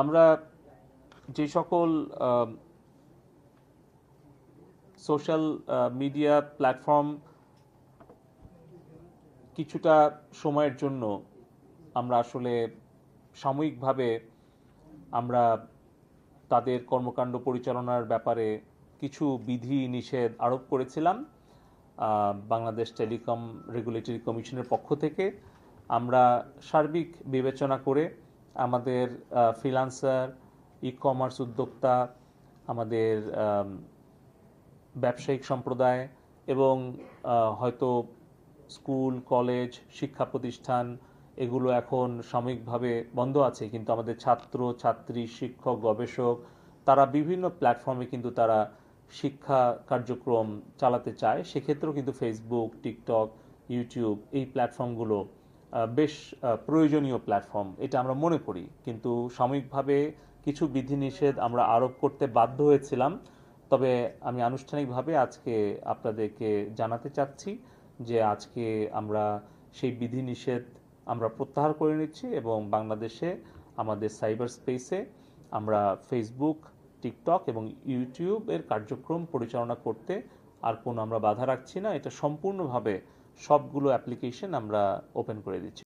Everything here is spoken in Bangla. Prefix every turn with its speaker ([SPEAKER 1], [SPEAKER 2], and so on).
[SPEAKER 1] আমরা যে সকল সোশ্যাল মিডিয়া প্ল্যাটফর্ম কিছুটা সময়ের জন্য আমরা আসলে সাময়িকভাবে আমরা তাদের কর্মকাণ্ড পরিচালনার ব্যাপারে কিছু বিধি নিষেধ আরোপ করেছিলাম বাংলাদেশ টেলিকম রেগুলেটরি কমিশনের পক্ষ থেকে। আমরা সার্বিক বিবেচনা করে আমাদের ফ্রিল্যান্সার, ই কমার্স উদ্যোক্তা, আমাদের ব্যবসায়িক সম্প্রদায় এবং হয়তো স্কুল, কলেজ, শিক্ষা প্রতিষ্ঠান এগুলো এখন সাময়িকভাবে বন্ধ আছে, কিন্তু আমাদের ছাত্র, ছাত্রী, শিক্ষক, গবেষক তারা বিভিন্ন প্ল্যাটফর্মে কিন্তু তারা শিক্ষা কার্যক্রম চালাতে চায়। সেক্ষেত্রেও কিন্তু ফেসবুক, টিকটক, ইউটিউব এই প্ল্যাটফর্মগুলো বেশ প্রয়োজনীয় প্ল্যাটফর্ম, এটা আমরা মনে করি। কিন্তু সাময়িকভাবে কিছু বিধিনিষেধ আমরা আরোপ করতে বাধ্য হয়েছিলাম। তবে আমি আনুষ্ঠানিকভাবে আজকে আপনাদেরকে জানাতে চাচ্ছি যে আজকে আমরা সেই বিধিনিষেধ আমরা প্রত্যাহার করে নিচ্ছি এবং বাংলাদেশে আমাদের সাইবার স্পেসে আমরা ফেসবুক, টিকটক এবং ইউটিউবের কার্যক্রম পরিচালনা করতে আর কোনো আমরা বাধা রাখছি না। এটা সম্পূর্ণভাবে সবগুলো অ্যাপ্লিকেশন আমরা ওপেন করে দিচ্ছি।